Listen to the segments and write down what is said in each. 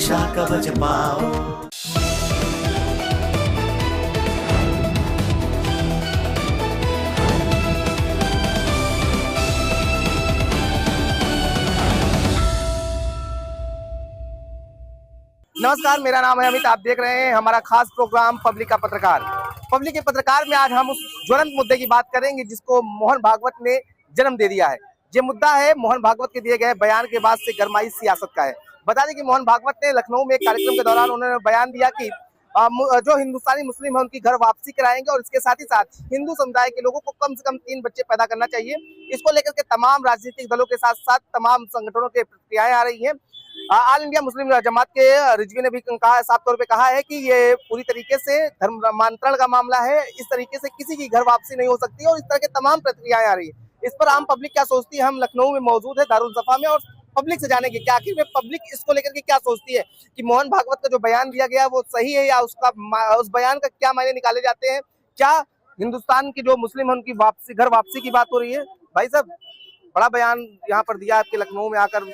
सुरक्षा कवच पाओ। नमस्कार, मेरा नाम है अमित। आप देख रहे हैं हमारा खास प्रोग्राम पब्लिक का पत्रकार। पब्लिक के पत्रकार में आज हम उस ज्वलंत मुद्दे की बात करेंगे जिसको मोहन भागवत ने जन्म दे दिया है। ये मुद्दा है मोहन भागवत के दिए गए बयान के बाद से गरमाई सियासत का है। बता दें कि मोहन भागवत ने लखनऊ में एक कार्यक्रम के दौरान उन्होंने बयान दिया कि जो हिंदुस्तानी मुस्लिम है उनकी घर वापसी कराएंगे और इसके साथ ही साथ हिंदू समुदाय के लोगों को कम से कम 3 बच्चे पैदा करना चाहिए। इसको लेकर के तमाम राजनीतिक दलों के साथ साथ तमाम संगठनों की प्रतिक्रियाएं आ रही हैं। ऑल इंडिया मुस्लिम जमात के रिजवी ने भी कहा, साफ तौर पे कहा है कि ये पूरी तरीके से धर्मांतरण का मामला है। इस तरीके से किसी की घर वापसी नहीं हो सकती और इस तरह के तमाम प्रतिक्रियाएं आ रही है। इस पर आम पब्लिक क्या सोचती है, हम लखनऊ में मौजूद है दारुल ज़फ़ा में और पब्लिक से जानेंगे कि आखिर में पब्लिक इसको लेकर के क्या सोचती है कि मोहन भागवत का जो बयान दिया गया वो सही है या उस बयान का क्या मायने निकाले जाते हैं। क्या हिंदुस्तान की जो मुस्लिम है उनकी वापसी, घर वापसी की बात हो रही है। भाई साहब, बड़ा बयान यहाँ पर दिया आपके लखनऊ में आकर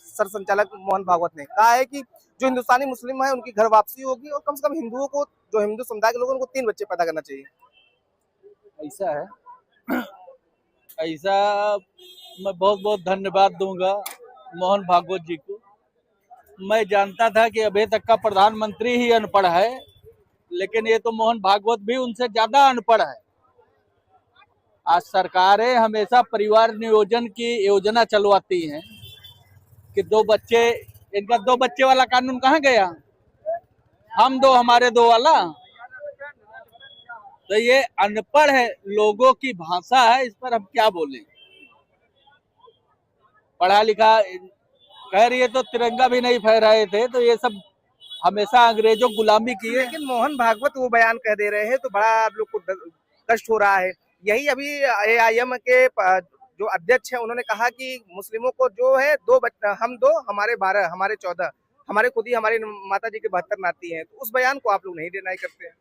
सर संचालक मोहन भागवत ने कहा है कि जो हिंदुस्तानी मुस्लिम है उनकी घर वापसी होगी और कम से कम हिंदुओं को, जो हिंदू समुदाय के लोगों को 3 बच्चे पैदा करना चाहिए। ऐसा है, ऐसा मैं बहुत बहुत धन्यवाद दूंगा मोहन भागवत जी को। मैं जानता था कि अभी तक का प्रधानमंत्री ही अनपढ़ है, लेकिन ये तो मोहन भागवत भी उनसे ज्यादा अनपढ़ है। आज सरकारें हमेशा परिवार नियोजन की योजना चलवाती हैं कि 2 बच्चे, इनका 2 बच्चे वाला कानून कहाँ गया, हम 2 हमारे 2 वाला। तो ये अनपढ़ है लोगों की भाषा है, इस पर हम क्या बोलें। पढ़ा लिखा कह रही है तो तिरंगा भी नहीं फहराए थे, तो ये सब हमेशा अंग्रेजों गुलामी की है। लेकिन मोहन भागवत वो बयान कह दे रहे हैं तो बड़ा आप लोग को कष्ट हो रहा है। यही अभी AIM के जो अध्यक्ष है उन्होंने कहा कि मुस्लिमों को जो है 2 बच्चे, हम 2 हमारे 12 हमारे 14, हमारे खुद ही हमारी माता जी के 72 नाती हैं। तो उस बयान को आप लोग नहीं डिनाई करते हैं।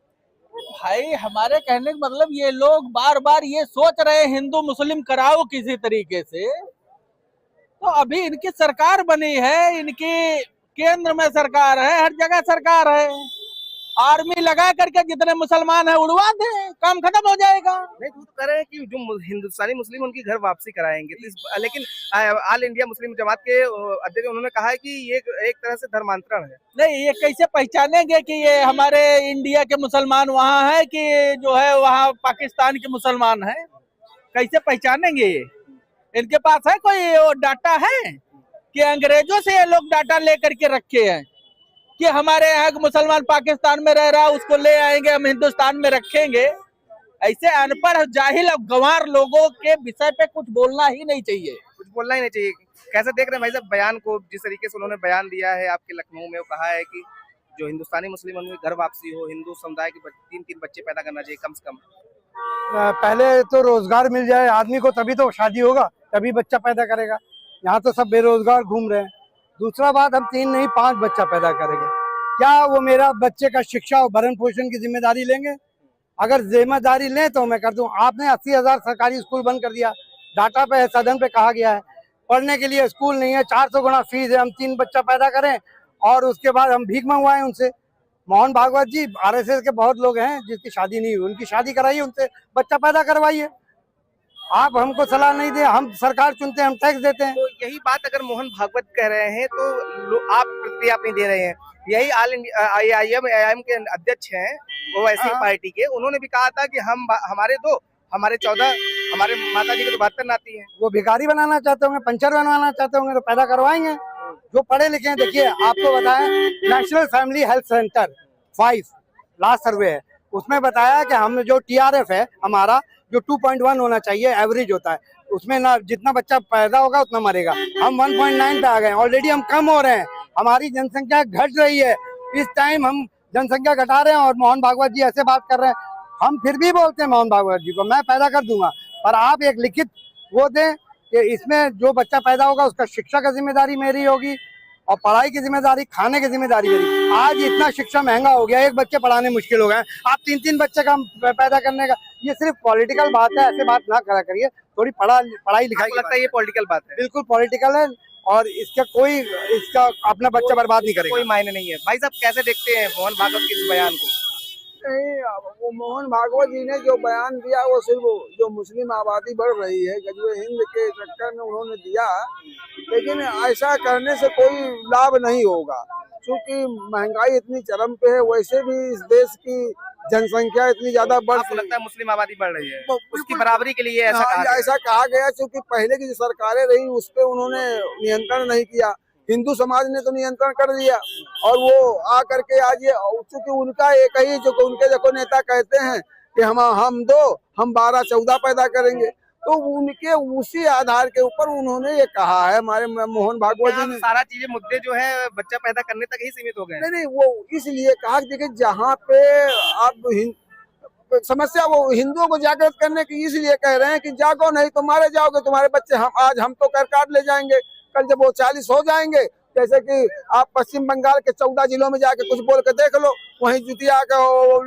भाई, हमारे कहने का मतलब ये लोग बार बार ये सोच रहे हिंदू मुस्लिम कराओ किसी तरीके से। तो अभी इनकी सरकार बनी है, इनकी केंद्र में सरकार है, हर जगह सरकार है। आर्मी लगा करके जितने मुसलमान है उड़वा दे, काम खत्म हो जाएगा। नहीं तो कह रहे हैं कि जो हिंदुस्तानी मुस्लिम उनकी घर वापसी कराएंगे तो लेकिन ऑल इंडिया मुस्लिम जमात के अध्यक्ष उन्होंने कहा है कि ये एक तरह से धर्मांतरण है। नहीं, ये कैसे पहचानेंगे कि ये हमारे इंडिया के मुसलमान वहाँ है कि जो है वहाँ पाकिस्तान के मुसलमान है, कैसे पहचानेंगे ये? इनके पास है कोई डाटा है कि अंग्रेजों से ये लोग डाटा लेकर के रखे हैं कि हमारे यहाँ के मुसलमान पाकिस्तान में रह रहा है, उसको ले आएंगे हम हिंदुस्तान में रखेंगे? ऐसे अनपढ़ जाहिल और गंवार लोगों के विषय पे कुछ बोलना ही नहीं चाहिए, कुछ बोलना ही नहीं चाहिए। कैसे देख रहे हैं भाई साहब बयान को, जिस तरीके से उन्होंने बयान दिया है आपके लखनऊ में, वो कहा है कि जो हिंदुस्तानी मुस्लिम उनकी घर वापसी हो, हिंदू समुदाय के 3 बच्चे पैदा करना चाहिए कम से कम। पहले तो रोजगार मिल जाए आदमी को, तभी तो शादी होगा, तभी बच्चा पैदा करेगा। यहाँ तो सब बेरोजगार घूम रहे हैं। दूसरा बात, हम 3 नहीं 5 बच्चा पैदा करेंगे। क्या वो मेरा बच्चे का शिक्षा और भरण पोषण की जिम्मेदारी लेंगे? अगर जिम्मेदारी लें तो मैं कर दूं। आपने 80,000 सरकारी स्कूल बंद कर दिया। डाटा पे सदन पे कहा गया है पढ़ने के लिए स्कूल नहीं है, 400 गुना फीस है। हम 3 बच्चा पैदा करें और उसके बाद हम भीख मंगवाएं उनसे? मोहन भागवत जी, RSS के बहुत लोग हैं जिसकी शादी नहीं हुई, उनकी शादी कराइए, उनसे बच्चा पैदा करवाइए। आप हमको सलाह नहीं दे, हम सरकार चुनते हैं, हम टैक्स देते हैं। तो यही बात अगर मोहन भागवत कह रहे हैं तो आप प्रतिक्रिया नहीं दे रहे हैं। यही ऑल इंडिया AIM के अध्यक्ष हैं वो ऐसी पार्टी के, उन्होंने भी कहा था कि हमारे 2 हमारे 14, हमारे माता जी के 72 नाती हैं। वो भिखारी बनाना चाहते होंगे, पंचर बनवाना चाहते होंगे तो पैदा करवाएंगे। जो पढ़े लिखे हैं, देखिए आपको बताएं, national family health centre 5 last survey है, उसमें बताया कि हम जो TRF है हमारा, जो 2.1 होना चाहिए एवरेज होता है, उसमें ना जितना बच्चा पैदा होगा उतना मरेगा। हम 1.9 पे आ गए, ऑलरेडी हम कम हो रहे हैं, हमारी जनसंख्या घट रही है। इस टाइम हम जनसंख्या घटा रहे हैं और मोहन भागवत जी ऐसे बात कर रहे हैं। हम फिर भी बोलते हैं मोहन भागवत जी को, मैं पैदा कर दूंगा, पर आप एक लिखित वो दें कि इसमें जो बच्चा पैदा होगा उसका शिक्षा का जिम्मेदारी मेरी होगी और पढ़ाई की जिम्मेदारी, खाने की जिम्मेदारी मेरी। आज इतना शिक्षा महंगा हो गया, 1 बच्चे पढ़ाने मुश्किल हो गए, आप 3-3 बच्चे का पैदा करने का, ये सिर्फ पॉलिटिकल बात है। ऐसे बात ना करा करिए, थोड़ी पढ़ाई लिखाई। लगता है ये पॉलिटिकल बात है? बिल्कुल पॉलिटिकल है और इसका अपना बच्चा बर्बाद नहीं करेगा। कोई मायने नहीं है। भाई साहब कैसे देखते हैं मोहन भागवत के इस बयान को? नहीं, वो मोहन भागवत जी ने जो बयान दिया वो सिर्फ जो मुस्लिम आबादी बढ़ रही है गजबे हिंद के चक्कर में उन्होंने दिया, लेकिन ऐसा करने से कोई लाभ नहीं होगा क्योंकि महंगाई इतनी चरम पे है। वैसे भी इस देश की जनसंख्या इतनी ज्यादा बढ़ आपको लगता है मुस्लिम आबादी बढ़ रही है, तो उसकी बराबरी के लिए ऐसा कहा गया क्योंकि पहले की जो सरकारें रही उस पर उन्होंने नियंत्रण नहीं किया। हिंदू समाज ने तो नियंत्रण कर दिया और वो आ करके आज ये चूंकि उनका एक ही जो उनके देखो नेता कहते हैं कि हम 12-14 पैदा करेंगे, तो उनके उसी आधार के ऊपर उन्होंने ये कहा है। हमारे मोहन भागवत जी ने सारा चीजें मुद्दे जो है बच्चा पैदा करने तक ही सीमित हो गए। नहीं, वो इसलिए कहा कि जहाँ पे आप समस्या वो हिंदुओं को जागृत करने की इसलिए कह रहे हैं कि जागो नहीं तो मारे जाओगे, तुम्हारे बच्चे हम तो कर काट ले जाएंगे, कल जब वो 40 हो जाएंगे, जैसे कि आप पश्चिम बंगाल के 14 जिलों में जाके कुछ बोल के देख लो, वहीं जुतिया के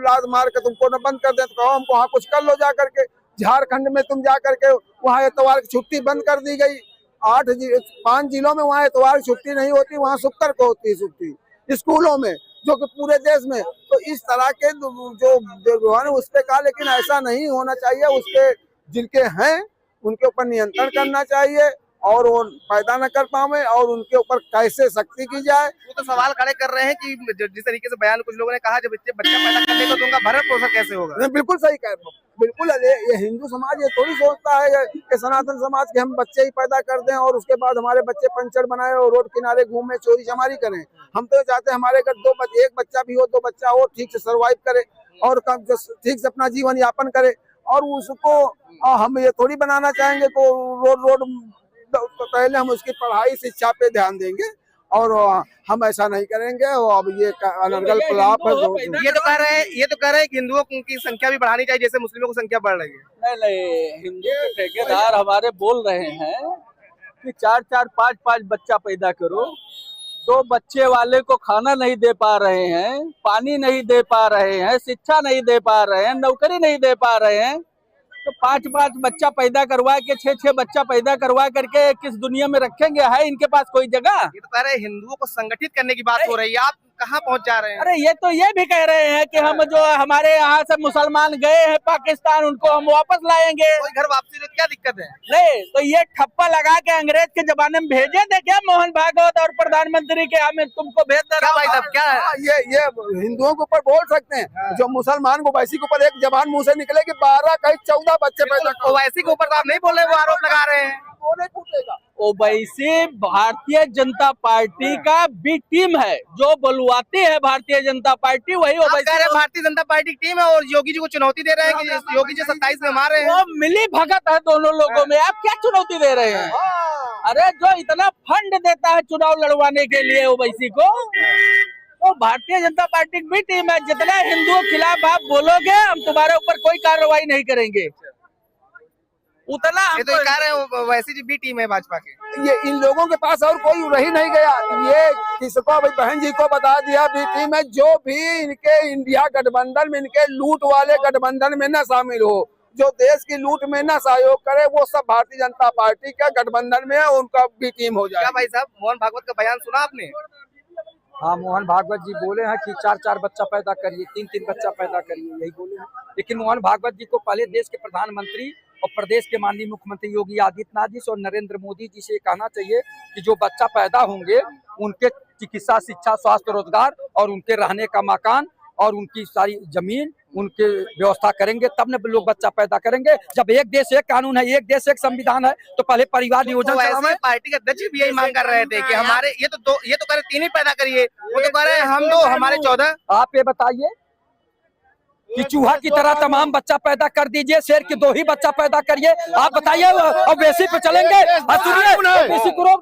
लात मार के तुमको न बंद कर दे तो कहो हमको वहाँ कुछ कर लो जा करके। झारखंड में तुम जा करके वहाँ एतवार की छुट्टी बंद कर दी गई। 5 जिलों में वहाँ एतवार की छुट्टी नहीं होती, वहाँ शुक्र को होती है छुट्टी स्कूलों में, जो कि पूरे देश में। तो इस तरह के जो है उस पे कहा, लेकिन ऐसा नहीं होना चाहिए। उसके जिनके हैं उनके ऊपर नियंत्रण करना चाहिए और वो पैदा न कर पावे और उनके ऊपर कैसे सख्ती की जाए। वो तो सवाल खड़े कर रहे हैं कि जिस तरीके से बयान कुछ लोगों ने कहा, जब बच्चा पैदा करने का तो उनका भरण पोषण कैसे होगा? नहीं, बिल्कुल सही कह रहे हो, बिल्कुल। ये हिंदू समाज ये थोड़ी सोचता है कि सनातन समाज के हम बच्चे ही पैदा कर दें और उसके बाद हमारे बच्चे पंचर बनाए और रोड किनारे घूमे चोरी चमारी करें। हम तो चाहते हैं हमारे घर एक बच्चा भी हो, 2 बच्चा हो, ठीक से सर्वाइव करे और ठीक से अपना जीवन यापन करे। और उसको हम ये थोड़ी बनाना चाहेंगे को रोड तो पहले हम उसकी पढ़ाई शिक्षा पे ध्यान देंगे और हम ऐसा नहीं करेंगे। अब ये अनर्गल खिलाफ है। ये तो कह रहे हैं कि हिंदुओं की संख्या भी बढ़ानी चाहिए जैसे मुस्लिमों की संख्या बढ़ रही है। नहीं, हिंदू के ठेकेदार हमारे बोल रहे हैं कि 4-4, 5-5 बच्चा पैदा करो। 2 बच्चे वाले को खाना नहीं दे पा रहे हैं, पानी नहीं दे पा रहे हैं, शिक्षा नहीं दे पा रहे हैं, नौकरी नहीं दे पा रहे हैं, तो 5-5 बच्चा पैदा करवा के 6-6 बच्चा पैदा करवा करके किस दुनिया में रखेंगे? है इनके पास कोई जगह? ये तो कह रहे हैं हिंदुओं को संगठित करने की बात हो रही है, आप कहाँ पहुँच जा रहे हैं? अरे ये भी कह रहे हैं कि हम जो हमारे यहाँ से मुसलमान गए हैं पाकिस्तान, उनको हम वापस लाएंगे। कोई घर वापसी तो क्या दिक्कत है? नहीं, तो ये ठप्पा लगा के अंग्रेज के जमाने में भेजे थे क्या मोहन भागवत और प्रधानमंत्री के? हमें तुमको भेज दे रहा भाई साहब, क्या है ये हिंदुओं के ऊपर बोल सकते हैं। जो मुसलमान को वैसी के ऊपर एक जबान मुंह से निकले कि 12 कहीं 14 बच्चे पैदा ओवैसी के ऊपर तो आप नहीं बोल रहे, वो आरोप लगा रहे हैं। वो नहीं पूछेगा। ओवैसी भारतीय जनता पार्टी का बी टीम है, जो बुलवाती है भारतीय जनता पार्टी वही ओवैसी। भारतीय जनता पार्टी की टीम है और योगी जी को चुनौती दे रहे हैं कि योगी जी 27 में मारे हैं। वो मिली भगत है दोनों लोगों में, आप क्या चुनौती दे रहे हैं? अरे जो इतना फंड देता है चुनाव लड़वाने के लिए ओवैसी को, वो भारतीय जनता पार्टी की भी टीम है। जितना हिंदुओं के खिलाफ आप बोलोगे हम तुम्हारे ऊपर कोई कार्रवाई नहीं करेंगे, उतना ये तो कह रहे हैं वैसी जी भी टीम है भाजपा की। ये इन लोगों के पास और कोई रही नहीं गया। ये किसको बहन जी को बता दिया बी टीम है, जो भी इनके इंडिया गठबंधन में, इनके लूट वाले गठबंधन में न शामिल हो, जो देश की लूट में न सहयोग करे, वो सब भारतीय जनता पार्टी के गठबंधन में है, उनका भी टीम हो जाए। क्या भाई साहब मोहन भागवत का बयान सुना आपने? हाँ, मोहन भागवत जी बोले हैं कि 4-4 बच्चा पैदा करिए, 3-3 बच्चा पैदा करिए, यही बोले हैं। लेकिन मोहन भागवत जी को पहले देश के प्रधानमंत्री और प्रदेश के माननीय मुख्यमंत्री योगी आदित्यनाथ जी से और नरेंद्र मोदी जी से कहना चाहिए कि जो बच्चा पैदा होंगे उनके चिकित्सा, शिक्षा, स्वास्थ्य, रोजगार और उनके रहने का मकान और उनकी सारी जमीन उनके व्यवस्था करेंगे, तब न लोग बच्चा पैदा करेंगे। जब एक देश एक कानून है, एक देश एक संविधान है, तो पहले परिवार नियोजन चलाएं। पार्टी के अध्यक्ष भी यही मांग कर रहे थे कि हमारे ये तो कह रहे 3 ही पैदा करिए, वो तो कह रहे हैं हम 2 हमारे 14। आप ये बताइए कि चूहा की तरह तमाम बच्चा पैदा कर दीजिए, शेर की 2 ही बच्चा पैदा करिए। आप बताइए अब वैसी पे चलेंगे?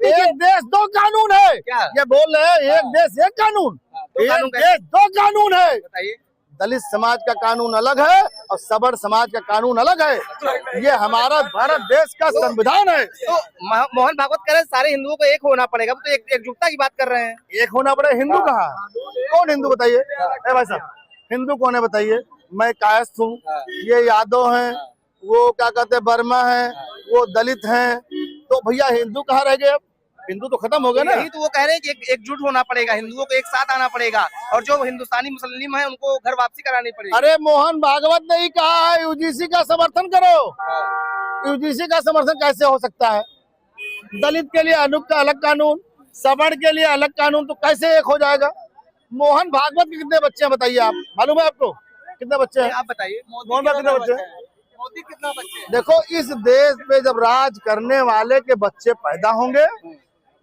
एक देश 2 कानून है, ये बोल रहे हैं एक देश एक कानून, एक देश 2 कानून है। बताइए। दलित समाज का कानून अलग है और सबर समाज का कानून अलग है। ये हमारा भारत देश का संविधान है। तो मोहन भागवत कह रहे हैं सारे हिंदुओं को एक होना पड़ेगा, वो तो एकजुटता की बात कर रहे हैं। एक होना पड़ेगा। हिंदू कहाँ? कौन हिंदू बताइए? भाई साहब, हिंदू कौन है बताइए? मैं कायस्थ हूँ, ये यादव हैं, वो क्या कहते हैं वर्मा हैं, वो दलित हैं, तो भैया हिंदू कहाँ रह गए? अब हिंदू तो खत्म हो गया ना। यही तो वो कह रहे हैं कि एकजुट होना पड़ेगा, हिंदुओं को एक साथ आना पड़ेगा और जो हिंदुस्तानी मुस्लिम है उनको घर वापसी करानी पड़ेगी। अरे मोहन भागवत ने ही कहा है यूजीसी का समर्थन करो। यूजीसी का समर्थन कैसे हो सकता है? दलित के लिए अलग कानून, सवर्ण के लिए अलग कानून, तो कैसे एक हो जाएगा? मोहन भागवत के कितने बच्चे हैं बताइए आप, मालूम है आपको कितने बच्चे हैं? आप बताइए मोहन भागवत कितने बच्चे हैं? मोदी कितना बच्चे हैं? देखो, इस देश पे जब राज करने वाले के बच्चे पैदा होंगे,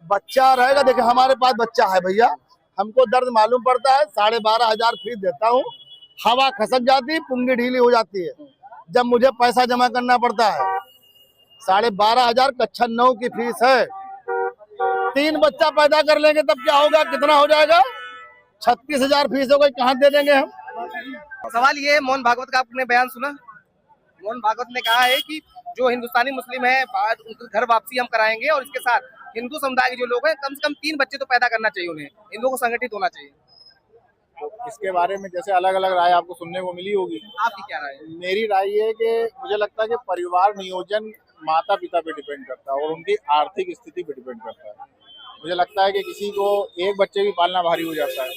बच्चा रहेगा। देखिए हमारे पास बच्चा है भैया, हमको दर्द मालूम पड़ता है, 12,500 फीस देता हूँ, हवा खसक जाती है, पुंगी ढीली हो जाती है। जब मुझे पैसा जमा करना पड़ता है, 12,500 कक्षा 9 की फीस है। 3 बच्चा पैदा कर लेंगे तब क्या होगा, कितना हो जाएगा? 36,000 फीस हो गई, कहाँ दे देंगे हम? सवाल ये है, मोहन भागवत का आपने बयान सुना? मोहन भागवत ने कहा है कि जो हिंदुस्तानी मुस्लिम है उनकी घर वापसी हम कराएंगे और इसके साथ हिंदू समुदाय के जो लोग हैं कम से कम 3 बच्चे तो पैदा करना चाहिए उन्हें, हिंदुओं को संगठित होना चाहिए। तो इसके बारे में जैसे अलग अलग राय आपको सुनने को मिली होगी, आपकी क्या राय है? मेरी राय ये है कि मुझे लगता है कि परिवार नियोजन माता पिता पे डिपेंड करता है और उनकी आर्थिक स्थिति पे डिपेंड करता है। मुझे लगता है कि किसी को एक बच्चे भी पालना भारी हो जाता है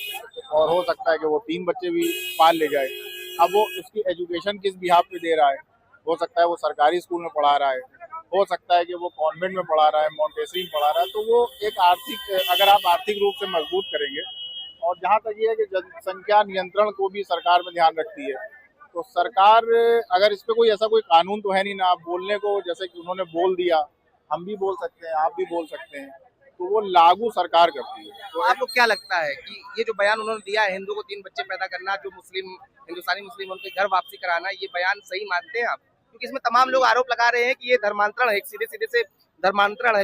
और हो सकता है कि वो 3 बच्चे भी पाल ले जाए। अब वो उसकी एजुकेशन किस बिहाफ पे दे रहा है, हो सकता है वो सरकारी स्कूल में पढ़ा रहा है, हो सकता है कि वो कॉन्वेंट में पढ़ा रहा है, मॉन्टेसरी में पढ़ा रहा है, तो वो एक आर्थिक, अगर आप आर्थिक रूप से मजबूत करेंगे। और जहाँ तक ये है कि जनसंख्या नियंत्रण को भी सरकार में ध्यान रखती है, तो सरकार अगर इस पे कोई ऐसा कोई कानून तो है नहीं ना, आप बोलने को जैसे कि उन्होंने बोल दिया, हम भी बोल सकते हैं, आप भी बोल सकते हैं, तो वो लागू सरकार करती है। तो आपको क्या लगता है कि ये जो बयान उन्होंने दिया है, हिंदू को 3 बच्चे पैदा करना, जो हिंदुस्तानी मुस्लिम उनके घर वापसी कराना, ये बयान सही मानते हैं आप? क्योंकि इसमें तमाम लोग आरोप लगा रहे हैं कि ये धर्मांतरण है, एक सीधे से धर्मांतरण है।